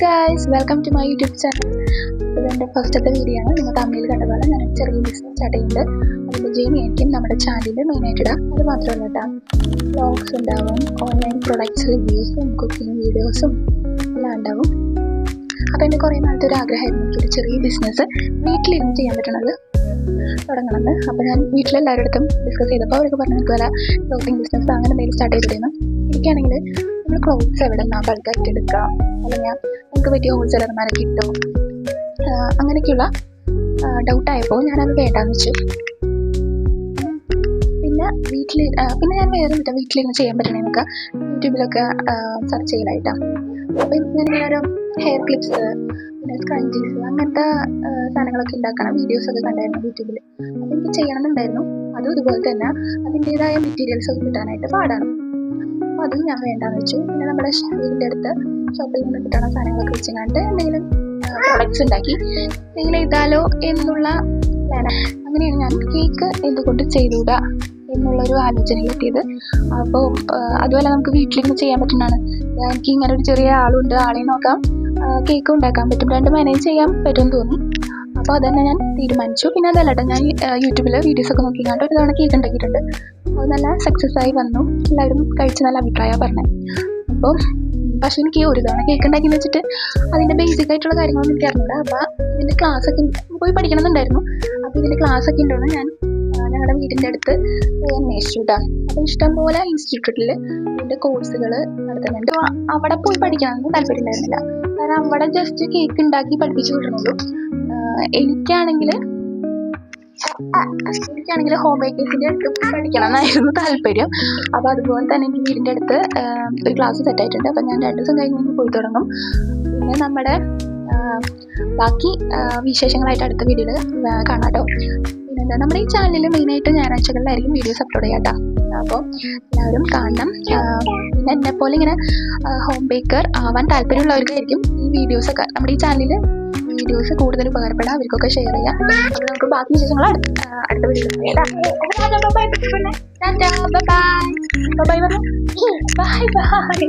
Guys, welcome to my YouTube channel. ഇതെൻ്റെ ഫസ്റ്റത്തെ video ആണ്. നിങ്ങൾ തമ്മിൽ കണ്ട പോലെ ഞാൻ ചെറിയ ബിസിനസ് സ്റ്റാർട്ട് ചെയ്യുന്നുണ്ട്. അതിൻ്റെ ജേണി ആയിരിക്കും നമ്മുടെ ചാനലിൽ മെയിനായിട്ട് ഇടാം. അത് മാത്രമല്ല കേട്ടോ, വ്ലോഗ്സ് ഉണ്ടാവും, ഓൺലൈൻ പ്രൊഡക്ട്സ് റിവ്യൂസും കുക്കിംഗ് വീഡിയോസും എല്ലാം ഉണ്ടാവും. അപ്പോൾ എൻ്റെ കുറേ നാളത്തെ ഒരു ആഗ്രഹമായിരുന്നു എനിക്കൊരു ചെറിയ ബിസിനസ് വീട്ടിലിരുന്ന് ചെയ്യാൻ പറ്റണത് തുടങ്ങണമെന്ന്. അപ്പോൾ ഞാൻ വീട്ടിലെല്ലാവരുടെ അടുത്തും ഡിസ്കസ് ചെയ്തപ്പോൾ അവർക്ക് പറഞ്ഞു ഇതുപോലെ ക്ലോത്തിങ് ബിസിനസ് അങ്ങനെ എന്തെങ്കിലും സ്റ്റാർട്ട് ചെയ്തിരുന്നു. എനിക്കാണെങ്കിൽ നമ്മൾ ക്ലോത്ത്സ് എവിടെ നിന്നാണ് ബൾക്കായിട്ട് എടുക്കാം, അല്ലെങ്കിൽ നമുക്ക് പറ്റിയ ഹോൾസെയിലർമാരെ കിട്ടും, അങ്ങനെയൊക്കെയുള്ള ഡൗട്ടായപ്പോൾ ഞാനത് വേണ്ടാന്ന് വെച്ചു. പിന്നെ ഞാൻ വേറെ വീട്ടിലിരുന്ന് ചെയ്യാൻ പറ്റണമെന്നൊക്കെ യൂട്യൂബിലൊക്കെ സെർച്ച് ചെയ്യലായിട്ടാണ്. അപ്പം ഞാനിങ്ങനെ ഒരു ഹെയർ ക്ലിപ്സ്, പിന്നെ സ്ക്രഞ്ചീസ്, അങ്ങനത്തെ സാധനങ്ങളൊക്കെ ഉണ്ടാക്കണം വീഡിയോസൊക്കെ കണ്ടായിരുന്നു യൂട്യൂബിൽ. അപ്പോൾ എനിക്ക് ചെയ്യണമെന്നുണ്ടായിരുന്നു. അതും ഇതുപോലെ തന്നെ അതിൻ്റേതായ മെറ്റീരിയൽസ് ഒക്കെ കിട്ടാനായിട്ട് പാടാണ്. അപ്പോൾ അതും ഞാൻ വേണ്ടാന്ന് വെച്ചു. പിന്നെ നമ്മുടെ വീടിൻ്റെ അടുത്ത് ഷോപ്പിൽ നിന്ന് കിട്ടുന്ന സാധനങ്ങളൊക്കെ വെച്ചുകൊണ്ട് എന്തെങ്കിലും പ്രോഡക്റ്റ്സ് ഉണ്ടാക്കി എന്തെങ്കിലും എഴുതാലോ എന്നുള്ള പ്ലാനാണ്. അങ്ങനെയാണ് ഞാൻ കേക്ക് എന്തുകൊണ്ട് ചെയ്തുകൂടാ എന്നുള്ളൊരു ആലോചനയിലെത്തിയത്. അപ്പോൾ അതുപോലെ നമുക്ക് വീട്ടിലിരുന്ന് ചെയ്യാൻ പറ്റുന്നതാണ്. എനിക്ക് ഇങ്ങനെ ഒരു ചെറിയ ആളുണ്ട്, ആളെ നോക്കാം, കേക്ക് ഉണ്ടാക്കാൻ പറ്റും, രണ്ട് മാനേജ് ചെയ്യാൻ പറ്റുമെന്ന് തോന്നി. അപ്പോൾ അതന്നെ ഞാൻ തീരുമാനിച്ചു. പിന്നെ അതല്ല കേട്ടോ, ഞാൻ യൂട്യൂബിൽ വീഡിയോസൊക്കെ നോക്കിക്കാണ്ട് ഒരു തവണ കേക്ക് ഉണ്ടാക്കിയിട്ടുണ്ട്. അത് നല്ല സക്സസ് ആയി വന്നു. എല്ലാവരും കഴിച്ച് നല്ല അഭിപ്രായമാണ് പറഞ്ഞത്. അപ്പോൾ പക്ഷേ എനിക്ക് ഒരു തവണ കേക്ക് ഉണ്ടാക്കിയെന്ന് വെച്ചിട്ട് അതിൻ്റെ ബേസിക് ആയിട്ടുള്ള കാര്യങ്ങളൊന്നും എനിക്ക് അറിഞ്ഞില്ല. അപ്പോൾ ഇതിൻ്റെ ക്ലാസ്സൊക്കെ പോയി പഠിക്കണമെന്നുണ്ടായിരുന്നു. അപ്പോൾ ഇതിൻ്റെ ക്ലാസ്സൊക്കെ ഉണ്ടോയെന്ന് ഞാൻ ഞങ്ങളുടെ വീടിൻ്റെ അടുത്ത് അന്വേഷിച്ചു കേട്ടോ. അപ്പോൾ ഇഷ്ടംപോലെ ഇൻസ്റ്റിറ്റ്യൂട്ടിൽ ഇതിൻ്റെ കോഴ്സുകൾ നടത്തുന്നുണ്ട്. അവിടെ പോയി പഠിക്കണമെന്ന് താല്പര്യം ഉണ്ടായിരുന്നില്ല. കാരണം അവിടെ ജസ്റ്റ് കേക്ക് ഉണ്ടാക്കി പഠിപ്പിച്ചു വിടണുള്ളൂ. എനിക്കാണെങ്കിൽ ഹോം ബേക്കേഴ്സിൻ്റെ അടുത്ത് പോയി പഠിക്കണം എന്നായിരുന്നു താല്പര്യം. അപ്പോൾ അതുപോലെ തന്നെ എനിക്ക് വീടിൻ്റെ അടുത്ത് ഒരു ക്ലാസ് സെറ്റായിട്ടുണ്ട്. അപ്പം ഞാൻ 2 ദിവസം കഴിഞ്ഞ് പോയി തുടങ്ങും. പിന്നെ നമ്മുടെ ബാക്കി വിശേഷങ്ങളായിട്ട് അടുത്ത വീഡിയോയിൽ കാണാം കേട്ടോ. പിന്നെന്താ, നമ്മുടെ ഈ ചാനലിൽ മെയിനായിട്ട് ഞായറാഴ്ചകളിലായിരിക്കും വീഡിയോസ് അപ്ലോഡ് ചെയ്യാം കേട്ടോ. അപ്പോൾ എല്ലാവരും കാണണം. പിന്നെ എന്നെപ്പോലെ ഇങ്ങനെ ഹോം ബേക്കർ ആവാൻ താല്പര്യമുള്ളവർക്കായിരിക്കും ഈ വീഡിയോസൊക്കെ നമ്മുടെ ഈ ചാനലിൽ വീഡിയോസ് കൂടുതൽ ഉപകാരപ്പെടാം. അവർക്കൊക്കെ ഷെയർ ചെയ്യാം. അപ്പോൾ നമുക്ക് ബാക്കി വിശേഷങ്ങൾ അടുത്ത വീഡിയോയിൽ ബൈ ബൈ.